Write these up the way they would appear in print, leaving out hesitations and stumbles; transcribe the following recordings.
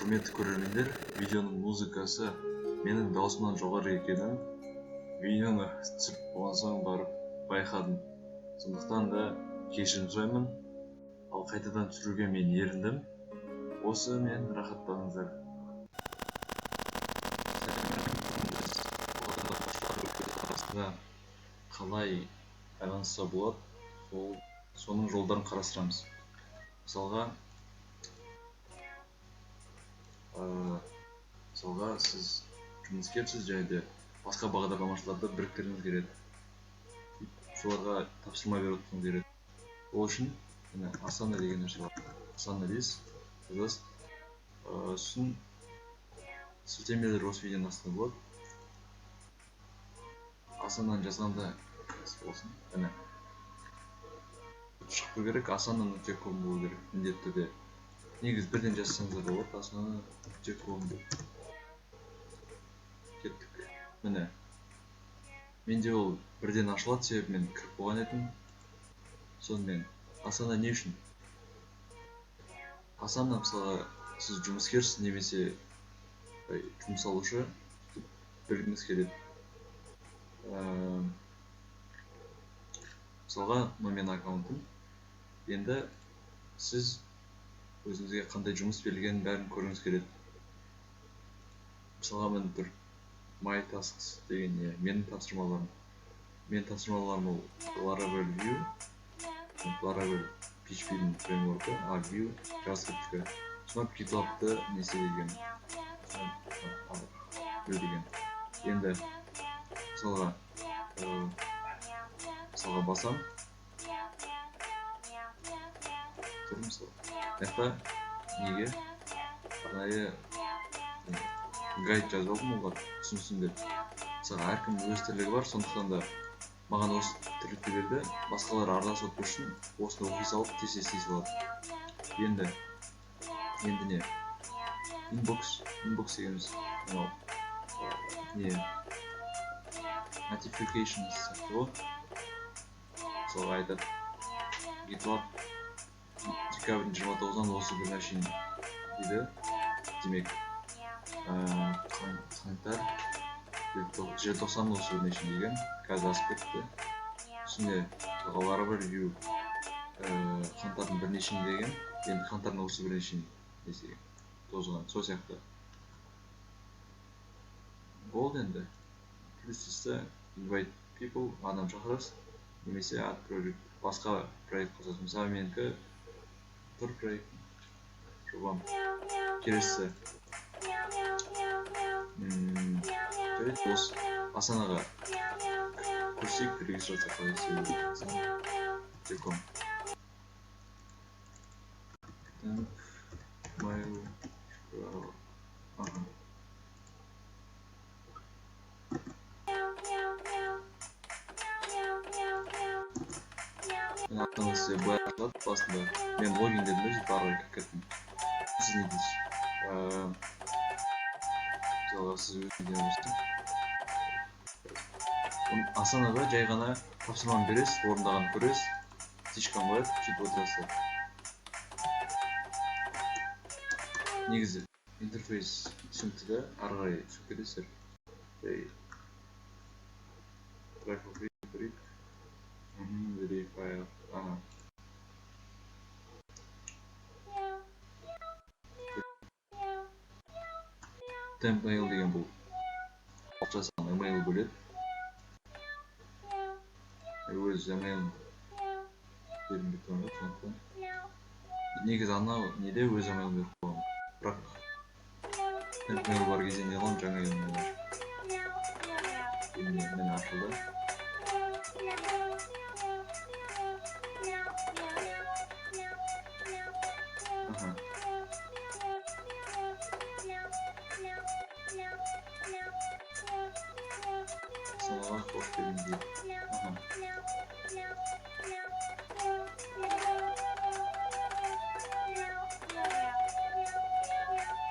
Құрметті көрермендер, видеоның музыкасы менің даусымнан жоғары екенін видеоны түсіріп болған соң барып байқадым. Сондықтан да кешірім сұраймын. Ал қайтадан түсіруге мен еріндім. Осымен рахаттаныңыздар. Қалай байланысса болады, соның жолдарын қарастырамыз. Мысалға сіз жұмыскерсіз және басқа бағдарламашыларды біріктіргіңіз келеді. Соларға тапсырма беріп отырғыңыз келеді. Ол үшін Asana деген нәрсе бар. Asana лист жазасыз. Сосын сілтемелер осы видеоның астында болады. Asana'ны жазғанда болсын. Шығып керек, asana.com болу керек міндетті түрде. Негіз бірден жазсаңыз да болады, asana.com. Кеттік. Міне. Менде ол бірден ашылады, себебі мен кіріп болған едім. Сонымен Asana не үшін? Asana мысалы сіз жұмыскерсіз немесе жұмыс алушы білгіңіз келеді. Мысалға мен аккаунтым. Енді сіз өзіңізге қандай жұмыс берілгенін бәрін көргіңіз келеді. Мысалға мен бір My Tasks деген менің тапсырмаларым. Менің тапсырмаларым ол Laravel Vue, Laravel PHP-дің фреймворкі, Vue, JavaScript-ті, сонап GitLab-ты несе деген. Енді мысалға басам. Мұнда неге арнайы гайд жазып алдым, олар түсінсін деп. Мысалға әркім өз тірлігі бар, сондықтан да маған осы тірлікті берді. Басқалар араласып отыру үшін осыны оқи салып тез ести салады. Енді не? Inbox дегеніміз не? Notifications сияқты ғой. Мысалға айтады GitLab декабрьдің 29-нан осы бір нәрсені дейді. Демек қаңтар желтоқсан осы бір нәрсені деген. Қазір асып кетті. Үстіне Laravel Vue қаңтардың бірнешені деген. Енді қаңтардың осы бір нәрсені деген. Тозған, сол сияқты. Болды енді. Плюс invite people, адам шақырасыз. Немесе ат проект, басқа проект қосасыз. Мысалы менікі тұр проект жобам. Келесі осы Asanaға көрсек регистрация қалай істеу. Мен аттан сізде былай ашылады басында. Мен логин дедім бе, сөйтіп ары қарай кеттім. Сіз не дейсіз? Мысалға сіз өзіңізден өстің. Asanaға жай ғана тапсырманы бересіз, орындағанын көресіз, тишкан қояды, сөйтіп отырасыз. Негізі интерфейс түсінікті де, ары қарай түсіп кетесіздер. Verify. Temp-mail деген бұл жасаған email бөледі. Өз email берінбек тұрмайды, сондықтан. Негіз анау неде өз email беріп қойған. Бірақ temp-mail бар кезде не қылам, жаңа email бар. Мен ашылды. Asanaға қош келдіңіздер.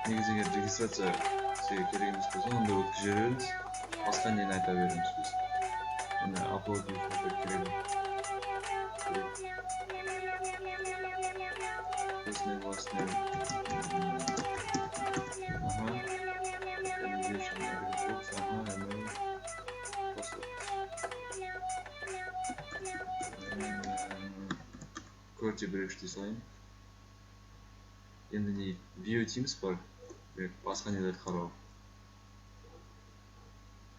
Негізі егер регистрация сізге керек емес болса, онда өткізе беріңіз. Басқа нені айта беріңіз біз. Міне upload фото керек. First name, last name. короче біріншідей салайын. Енді не view дейміз бар, басқа нелерді қарау.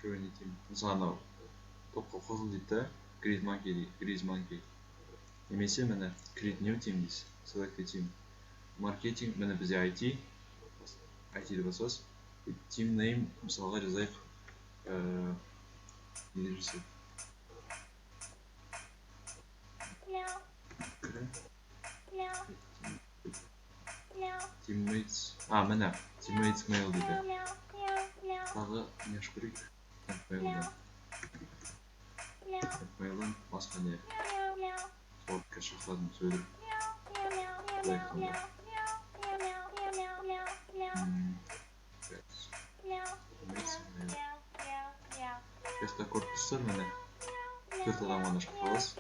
Көбіне деймін. Мысалы анау топқа қосыл дейді да, create monkey. Немесе мені create new team дейсіз. Select team. Маркетинг, мені бізде IT-ді басасыз. Team name мысалға жазайық. Не деп жасайды? Teammates. Міне teammates mail дейді. Тағы не ашу керек? Mail'дан басқа не? Спортқа шақырадым сөйлеп. Бесто корпустар міне 4 адам ғана шақыра аласыз.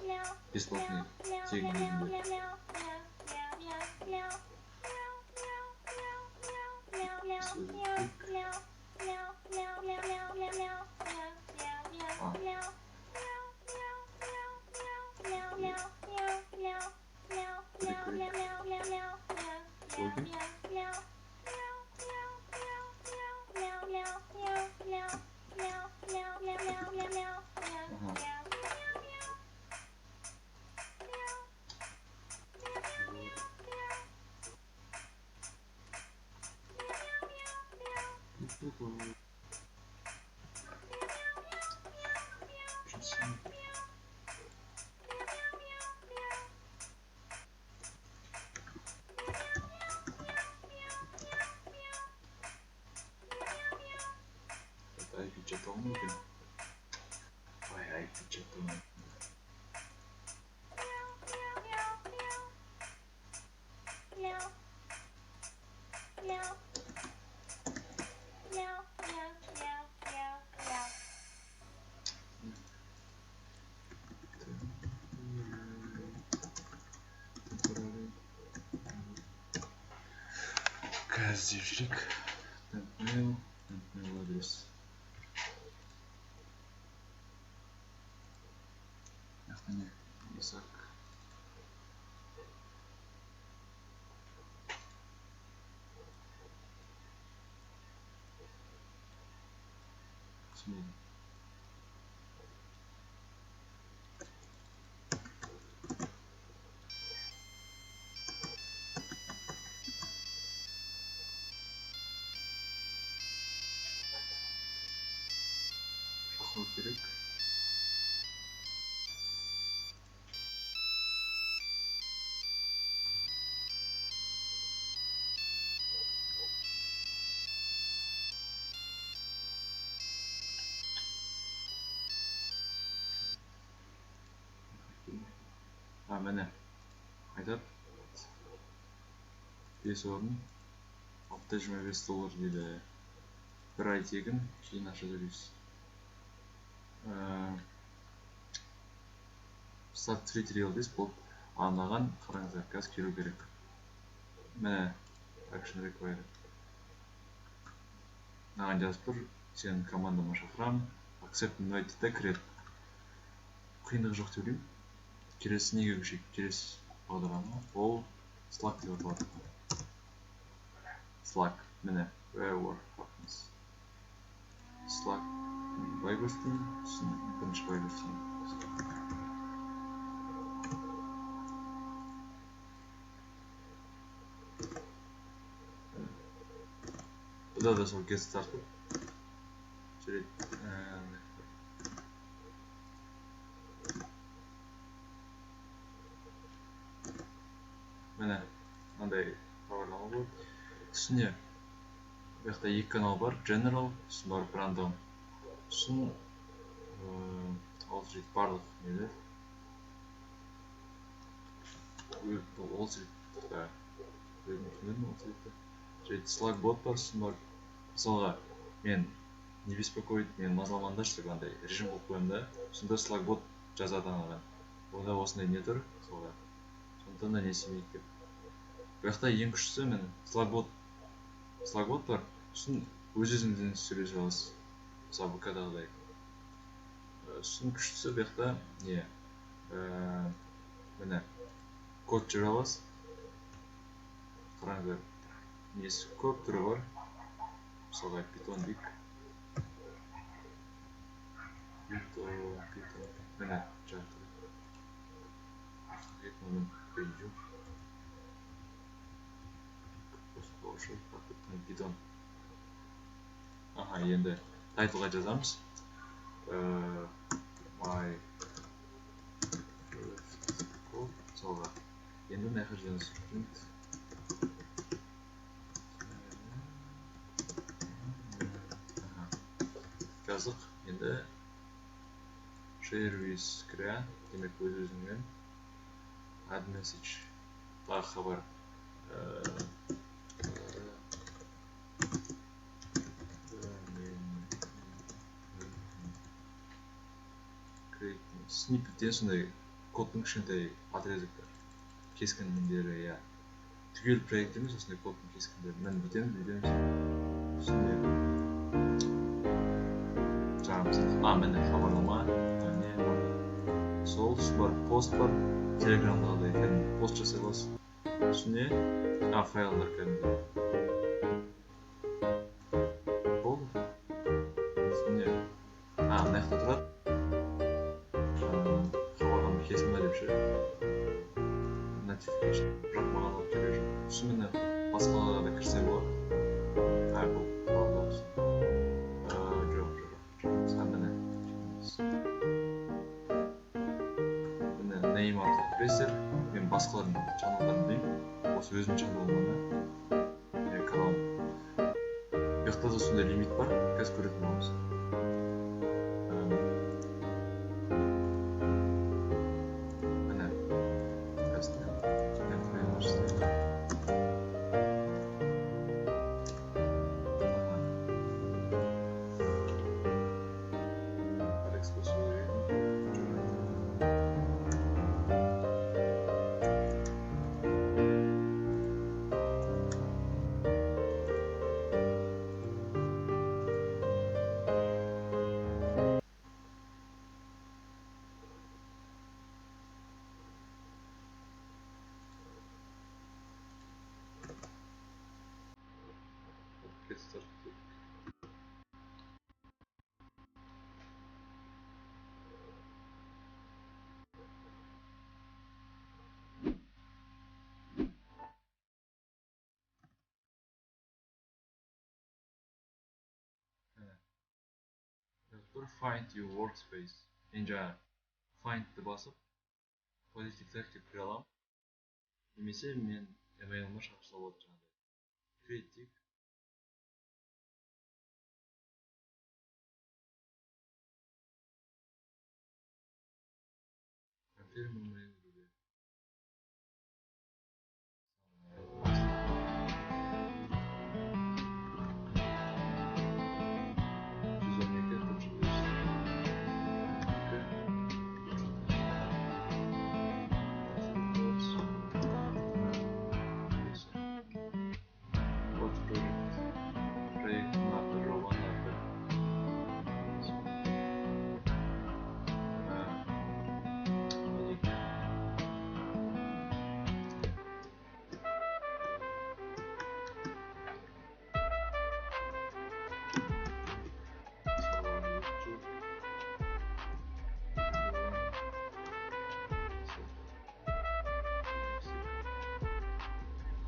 Бесплатный тегін кезінде. Ayıp olmuyor. Bayağı ayıp olmuyor. Газдевшик. Mail адрес. Не, Исаак. Смотрим. Шахнуть керек. Міне айтады 5 орын апта $25 дейді. Bir ай тегін, кейін ақша төлейсіз. Start free trial дейсіз, бұл анаған қараңыздар, қазір келу керек. Міне action required. Маған жазып тұр, сенің командама шақырамын, accept invite да кіреді. Қиындығы жоқ деп ойлаймын. Келесі неге көшейік? Келесі бағдарлама ол Slack деп аталады. Slack, міне where work happens. Slack былай көрсетейін, сосын бірінші былай көрсетейін. Бұда да сол кез тартып жүреді. Міне мынандай хабарлама болады. Үстіне бұл жақта екі канал бар, General, сосын барып Random. Сосын ол жерде барлық нелер. Ол жерде Slack бот бар, сосын барып мысалға мен не беспокоит, мен мазаламаңдаршы деп андай режим қойып қоямын да, сонда Slack бот жазады анаған. Онда осындай не тұр, мысалға. Сондықтан да не істемейді деп. Бұл жақта ең күштісі мен Slack бот бар, сосын өз-өзіңізден сөйлесе аласыз. Мысалы ВК-дағыдай. Сосын күштісі бұл жақта не? Міне код жаза аласыз. Қараңыздар, несі көп түрі бар. Мысалға Python дейік. Python. Міне жарты. Оның пейі жоқ. Python. Аха, енді тайтлға жазамыз. My first code. Мысалға. Енді мына жаққа жазамыз. Жаздық. Енді share with кіря. Демек өз-өзіңмен add message. Тағы хабар. Snippet сондай кодтың кішкентай отрезектер. Кескіндері, я. Түгел проект емес, осындай кодтың кескіндері. Мен бүйтеміз. Үстінде жағымыз. Міне хабарлама. Сол бар, пост бар. Телеграмдағы екен пост жасай аласыз. Үстіне файлдар кәдімгі. Болды. Үстіне мына жақта тұрады. Хабарлама кесім бе деп ше. Notification. Бірақ маған алып керек жоқ. Үстіне басқаларға да кірсе болады. Бұл болды. Жоқ. Міне. Name арқылы кіресіздер. Мен басқалардың чаналдарын білмеймін. Осы өзімнің чаналымда. Канал. Бұяқта да сондай лимит бар. Қазір көретін боламыз. Міне. Қазір. Get started. Find your workspace. Енді find'ті басып, позитив тактик кіре аламын. Немесе мен email'ыма шақырса болады жаңағыдай. Create дейік. Confirm email gibi.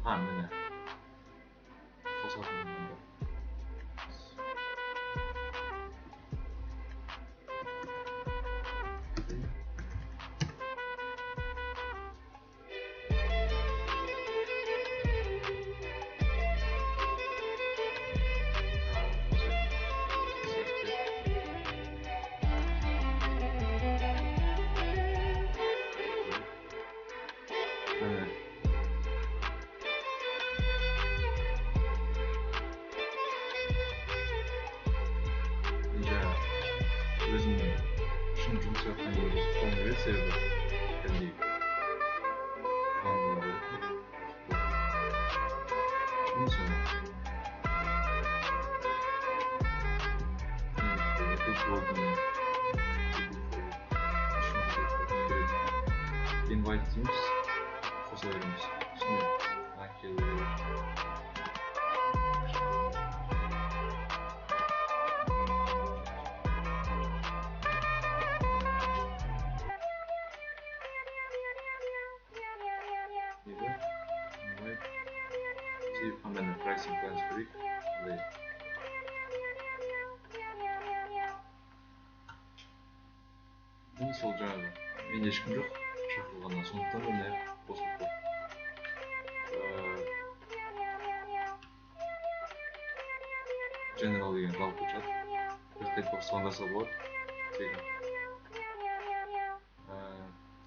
Mine. Қосатын мында. Өзімнің шын жұмыс жатқан жерде соны берсе кәдімгідей invite дейміз, қоса береміз. Şimdi келеді. Қандай pricing plans көрейік. Сол жаңағы менде ешкім жоқ шақырылғаннан, сондықтан ондай қосылып тұр. General деген қалып кетеді. Бір тек қосылғандаса болады. Тегін.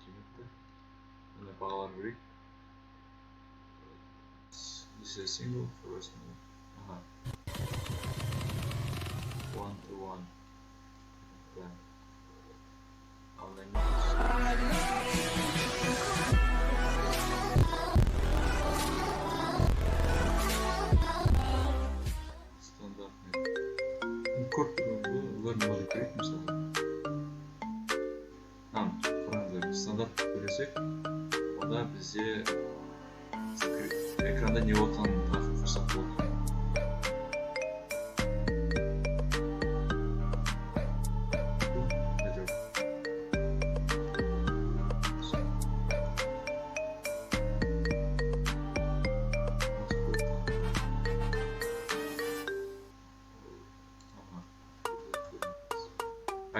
Кеметті. Ондай бағалар көрейік. This is a single first move. 1-to-1 plan. Стандартный. Ularni o'zi kerak misol. Qaranglar, standart ko'rsak, unda bizga ekranda ne o'tganini taqib ko'rsat bo'ladi.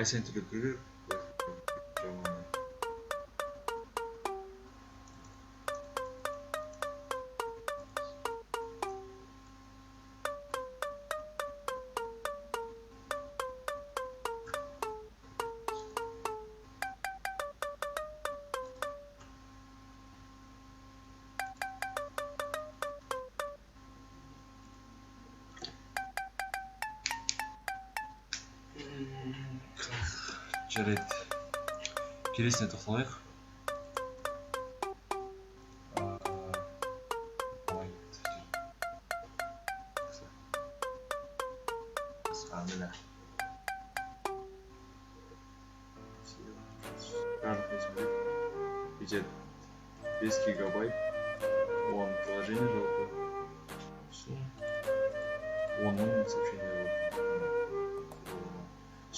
iCenter görür. Жарайды. Келесіне тоқталайық. Міне. Бюджет 5 гигабайт. 10 приложение жалпы. 10 мың сообщение жалпы.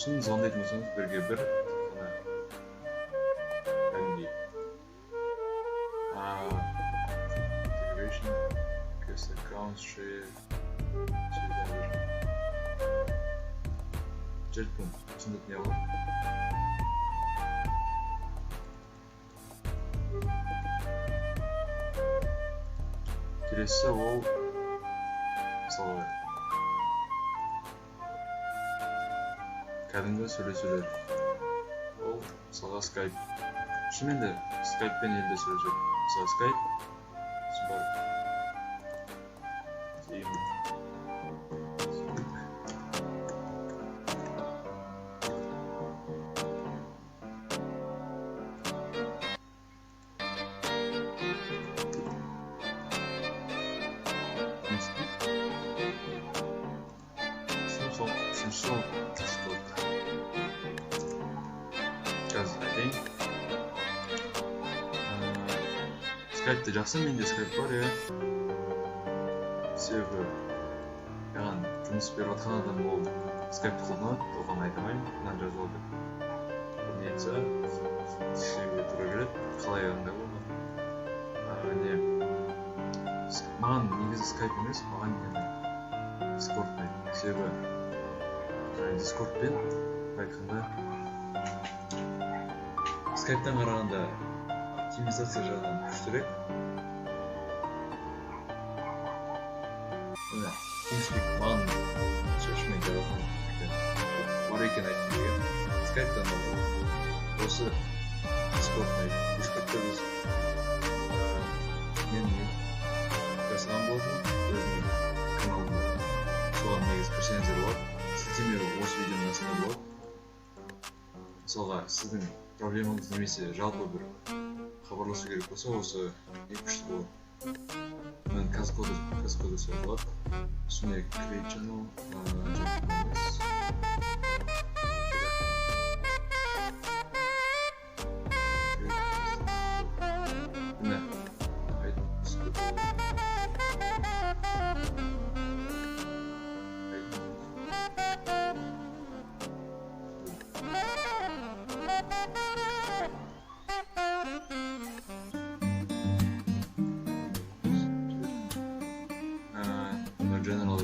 Шын звондайтын болсаңыз бірге бір кәдімгідей integration guest accounts share жетпін түсіндік не бар келесі ол мысалы кәдімгі сөйлесулер. Ол мысалға Skype. Шынымен де Skype'пен елде сөйлеседі. Мысалы Skype бар. Skype'de жақсы, менде Skype бар, иә. Себебі маған жұмыс беріп жатқан адам ол Skype қолданады, оған айта алмаймын, мынаны жазып ал деп. Не айтса, шешуге тура келеді, қалай андай болмады. Маған негізі Skype емес, маған Discord ұнайды. Себебі Discordпен айтқанда Skype'тан қарағанда оптимизация жағынан күштірек. TeamSpeak маған шешіммен жазатын бар екен айтып деген. Skype'тан осы Discord ұнайды. Discord'та біз мен жасаған болдым өзімнің каналымда. Соған негіз кірсеңіздер болады. Сілтеме осы видеоның астында болады. Мысалға сіздің проблемаңыз немесе жалпы бір хабарласу керек болса, осы күшті болады. Мен казкоды болады. Үстіне create channel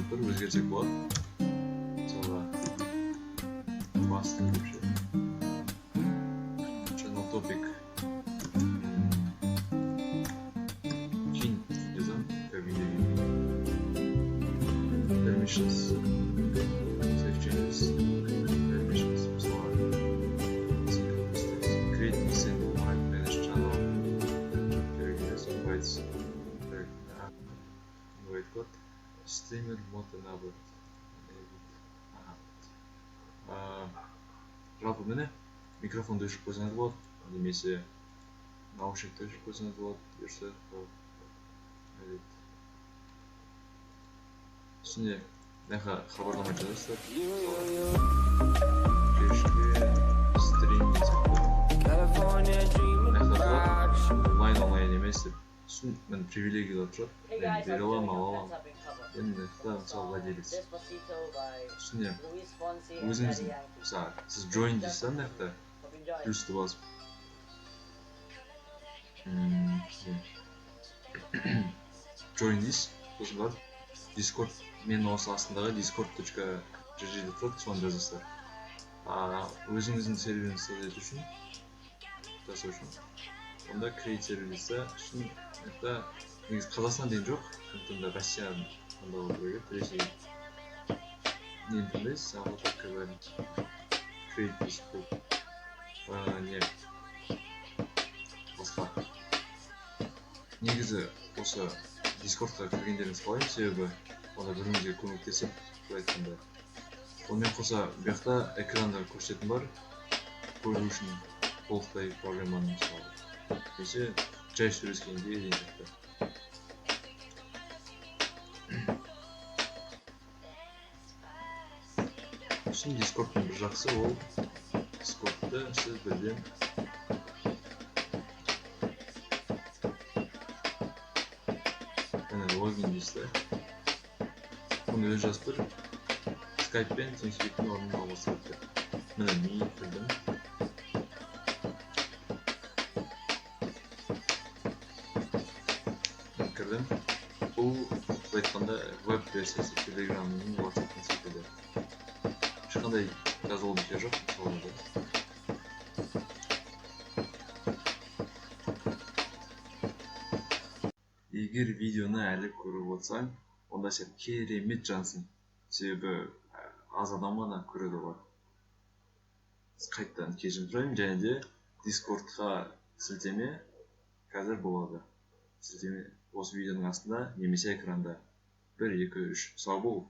заттар өзгерсек болады. Мысалы басты деп ше channel topic чин жазам как видео permissions save changes permissions мысалы create single line manage channel керек емес invites invite код streamer mode enable жалпы міне микрофонды өшіріп қойсаңыз болады немесе наушникті өшіріп қойсаңыз болады бұйырса үстіне мына хабарлама жазасыздар стрим онлайн емес деп сосын міне привилегиялар тұрады мен бере аламын ала аламын енді мысалы владелец үстіне өзіңіздің мысалы сіз join дейсіз да мына жақта плюсті басып join дейсіз сосын барып discord мен осы астындағы discord.jg деп тұрады соны жазасыздар өзіңіздің серверіңізді жасау үшін онда create сервисті үшін это негізі Қазақстан деген жоқ сондықтан да Россияны таңдау керек еді ресей нені таңдайсыз саған только бәрін create дейсіз бұл не басқа негізі осы дискордқа кіргендеріңіз қалаймын себебі онда бірімізге көмектесіп былай айтқанда онымен қоса бұл жақта экранда көрсететін бар көру үшін толықтай проблеманы мысалы немесе жай сөйлескенде деген сияқты сосын дискордтың бір жақсы ол дискордты сіз бірден логин дейсіз да оны өзі жазып тұр скайппен TeamSpeak'тің орнына алмастырып тұр міне мен кірдім бұл былай айтқанда веб версиясы телеграмның WhatsApp'тың секілді ешқандай жазылу нүкте жоқ мысалы егер видеоны әлі көріп отырсаң онда сен керемет жансың себебі аз адам ғана көреді ғой қайтадан кешірім сұраймын және де дискордқа сілтеме қазір болады сілтеме осы видеоның астында немесе экранда 1 2 3 сау бол